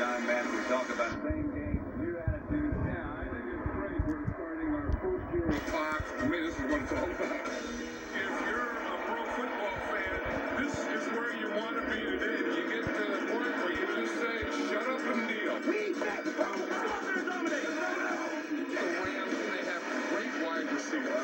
John Madden. We talk about same game, new attitude. Yeah, I think it's great. We're starting our first year of Fox. To me, this is what it's all about. If you're a pro football fan, this is where you want to be today. You get to the point where you just say, shut up and deal. We said the Rams dominate. The Rams, they have great wide receivers.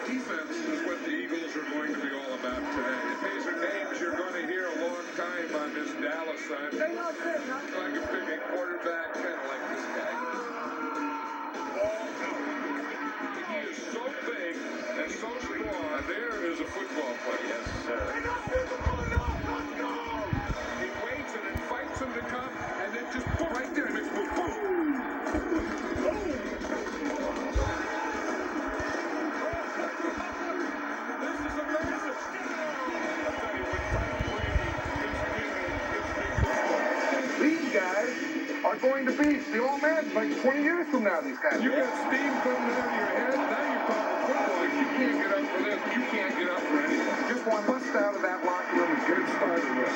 Defense is what the Eagles are going to be all about today. These are names you're going to hear a long time on this Dallas side. Like a picking quarterback, kind of like this guy. Ball out. He is so big and so strong. There is a football player. Yes, sir. He waits and invites him to come, and then just boom, right there, makes boom, boom. This is amazing. I'll tell you what, Tom Brady is These guys are going to be the old man like 20 years from now, these guys. You got steam coming out of your head. Now you're talking football. If you can't get up for this, you can't get up for anything. Just one bust out of that locker room and get it started with.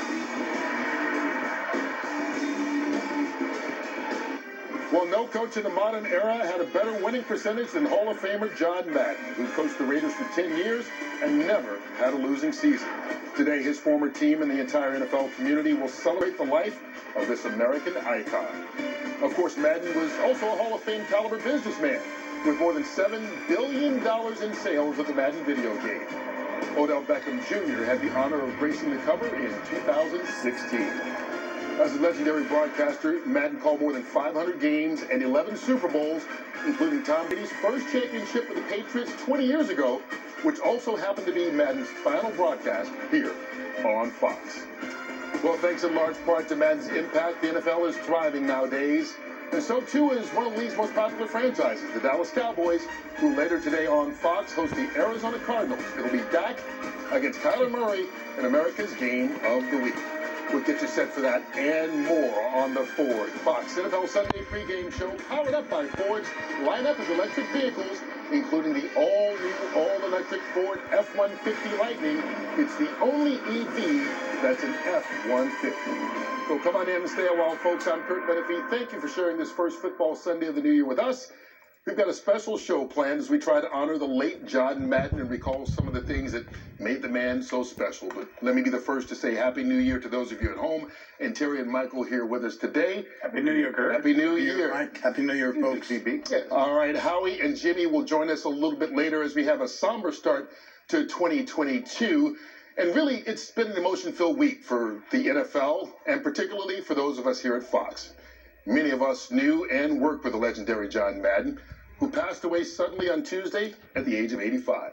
Well, no coach in the modern era had a better winning percentage than Hall of Famer John Madden, who coached the Raiders for 10 years and never had a losing season. Today, his former team and the entire NFL community will celebrate the life of this American icon. Of course, Madden was also a Hall of Fame caliber businessman, with more than $7 billion in sales of the Madden video game. Odell Beckham Jr. had the honor of gracing the cover in 2016. As a legendary broadcaster, Madden called more than 500 games and 11 Super Bowls, including Tom Brady's first championship with the Patriots 20 years ago, which also happened to be Madden's final broadcast here on Fox. Well, thanks in large part to Madden's impact, the NFL is thriving nowadays. And so, too, is one of the league's most popular franchises, the Dallas Cowboys, who later today on Fox host the Arizona Cardinals. It'll be Dak against Kyler Murray in America's Game of the Week. We'll get you set for that and more on the Ford Fox NFL Sunday pregame show, powered up by Ford's lineup of electric vehicles, including the all-new, all-electric Ford F-150 Lightning. It's the only EV that's an F-150. So come on in and stay a while, folks. I'm Kurt Menefee. Thank you for sharing this first football Sunday of the new year with us. We've got a special show planned as we try to honor the late John Madden and recall some of the things that made the man so special. But let me be the first to say Happy New Year to those of you at home. And Terry and Michael here with us today. Happy New Year, Kurt. Happy New Year. Mike. Happy New Year, folks. CB. Yes. All right, Howie and Jimmy will join us a little bit later as we have a somber start to 2022. And really, it's been an emotion-filled week for the NFL, and particularly for those of us here at Fox. Many of us knew and worked with the legendary John Madden, who passed away suddenly on Tuesday at the age of 85.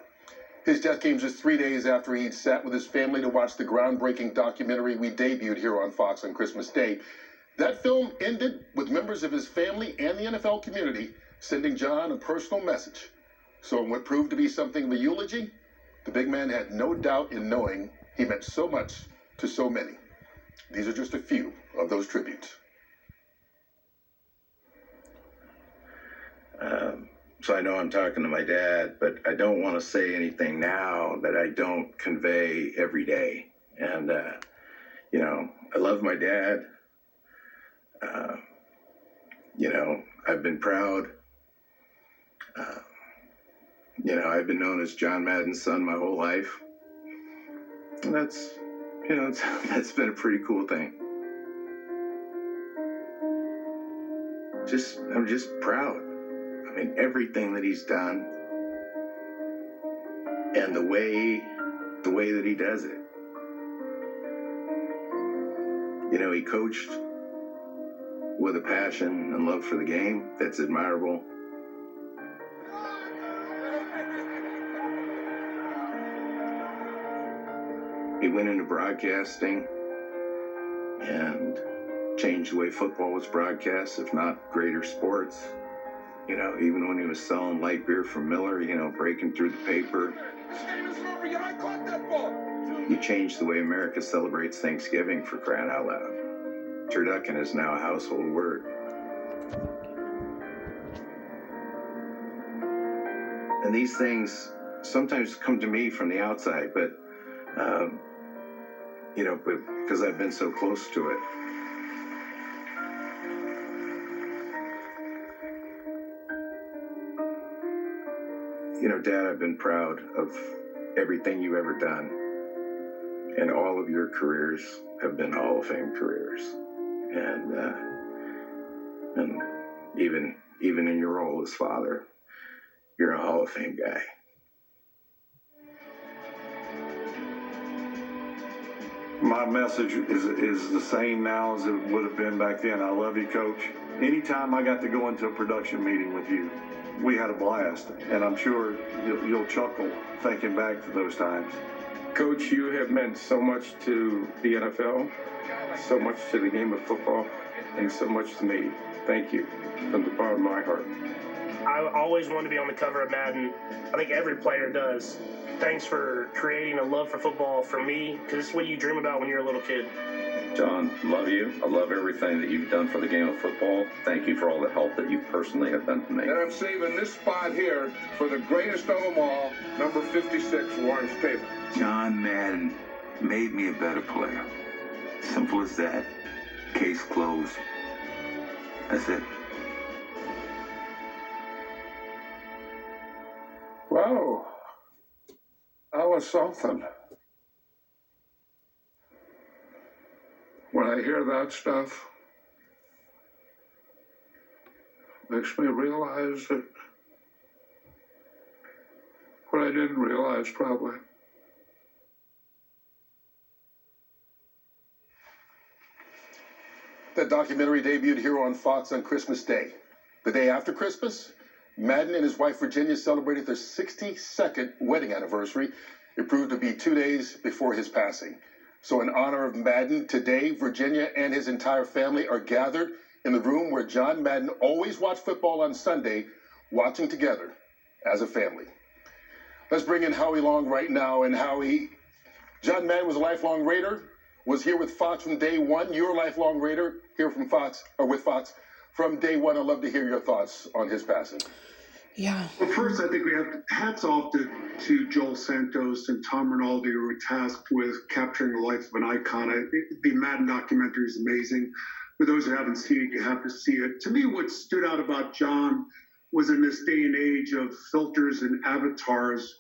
His death came just 3 days after he'd sat with his family to watch the groundbreaking documentary we debuted here on Fox on Christmas Day. That film ended with members of his family and the NFL community sending John a personal message. So in what proved to be something of a eulogy, the big man had no doubt in knowing he meant so much to so many. These are just a few of those tributes. So I know I'm talking to my dad, but I don't want to say anything now that I don't convey every day. And, I love my dad. I've been proud. I've been known as John Madden's son my whole life. And that's been a pretty cool thing. I'm just proud. I mean, everything that he's done and the way that he does it. He coached with a passion and love for the game that's admirable. He went into broadcasting and changed the way football was broadcast, if not greater sports. Even when he was selling light beer from Miller, breaking through the paper. This game is over yet. I caught that ball. He changed the way America celebrates Thanksgiving, for crying out loud. Turducken is now a household word. And these things sometimes come to me from the outside, but because I've been so close to it. Dad, I've been proud of everything you've ever done. And all of your careers have been Hall of Fame careers. And even in your role as father, you're a Hall of Fame guy. My message is the same now as it would have been back then. I love you, Coach. Anytime I got to go into a production meeting with you, we had a blast, and I'm sure you'll chuckle thinking back to those times. Coach, you have meant so much to the NFL, so much to the game of football, and so much to me. Thank you from the bottom of my heart. I always wanted to be on the cover of Madden. I think every player does. Thanks for creating a love for football for me, because it's what you dream about when you're a little kid. John, love you. I love everything that you've done for the game of football. Thank you for all the help that you personally have done to me. And I'm saving this spot here for the greatest of them all, number 56, Lawrence Taylor. John Madden made me a better player. Simple as that. Case closed. That's it. Wow. That was something. When I hear that stuff, it makes me realize that what I didn't realize probably. That documentary debuted here on Fox on Christmas Day. The day after Christmas, Madden and his wife Virginia celebrated their 62nd wedding anniversary. It proved to be 2 days before his passing. So in honor of Madden, today, Virginia and his entire family are gathered in the room where John Madden always watched football on Sunday, watching together as a family. Let's bring in Howie Long right now. And Howie, John Madden was a lifelong Raider, was here with Fox from day one. You're a lifelong Raider, here from Fox, or with Fox from day one. I'd love to hear your thoughts on his passing. Yeah. Well, first, I think we have hats off to Joel Santos and Tom Rinaldi, who were tasked with capturing the life of an icon. The Madden documentary is amazing. For those who haven't seen it, you have to see it. To me, what stood out about John was in this day and age of filters and avatars,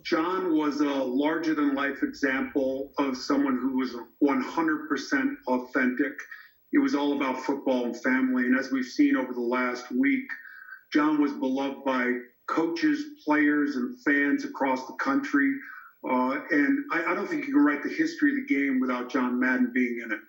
John was a larger-than-life example of someone who was 100% authentic. It was all about football and family. And as we've seen over the last week, John was beloved by coaches, players, and fans across the country. And I don't think you can write the history of the game without John Madden being in it.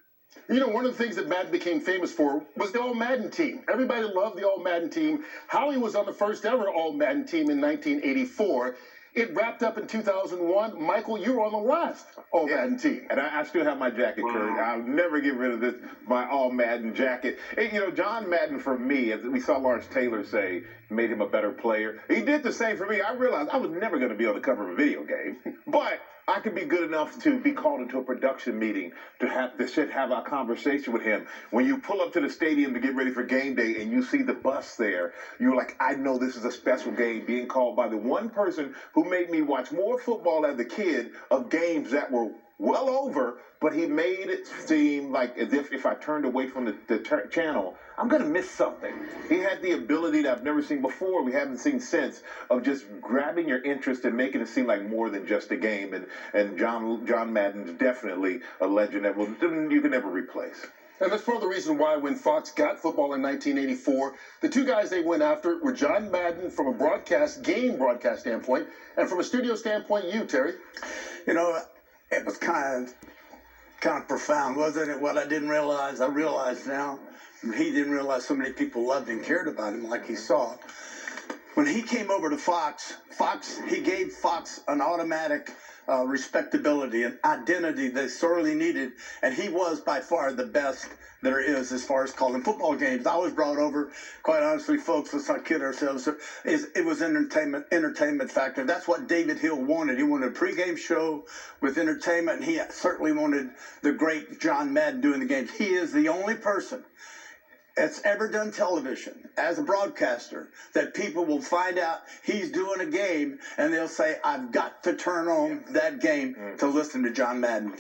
You know, one of the things that Madden became famous for was the All-Madden team. Everybody loved the All-Madden team. Howie was on the first ever All-Madden team in 1984. It wrapped up in 2001. Michael, you were on the last All-Madden team. And I still have my jacket, Kurt. I'll never get rid of this, my All-Madden jacket. And, John Madden, for me, as we saw Lawrence Taylor say, made him a better player. He did the same for me. I realized I was never going to be on the cover of a video game, but I could be good enough to be called into a production meeting to have a conversation with him. When you pull up to the stadium to get ready for game day and you see the bus there, you're like, I know this is a special game being called by the one person who made me watch more football as a kid of games that were well over, but he made it seem like as if I turned away from the channel, I'm going to miss something. He had the ability that I've never seen before, we haven't seen since, of just grabbing your interest and making it seem like more than just a game. And John Madden's definitely a legend that you can never replace. And that's part of the reason why when Fox got football in 1984, the two guys they went after were John Madden from a game broadcast standpoint, and from a studio standpoint, you, Terry. It was kind of profound, wasn't it? What I didn't realize, I realize now. He didn't realize so many people loved and cared about him like he saw. When he came over to Fox, he gave Fox an automatic respectability, an identity they sorely needed, and he was by far the best there is as far as calling football games. I was brought over, quite honestly, folks, let's not kid ourselves, it was entertainment factor. That's what David Hill wanted. He wanted a pregame show with entertainment, and he certainly wanted the great John Madden doing the games. He is the only person that's ever done television as a broadcaster that people will find out he's doing a game and they'll say, I've got to turn on that game to listen to John Madden.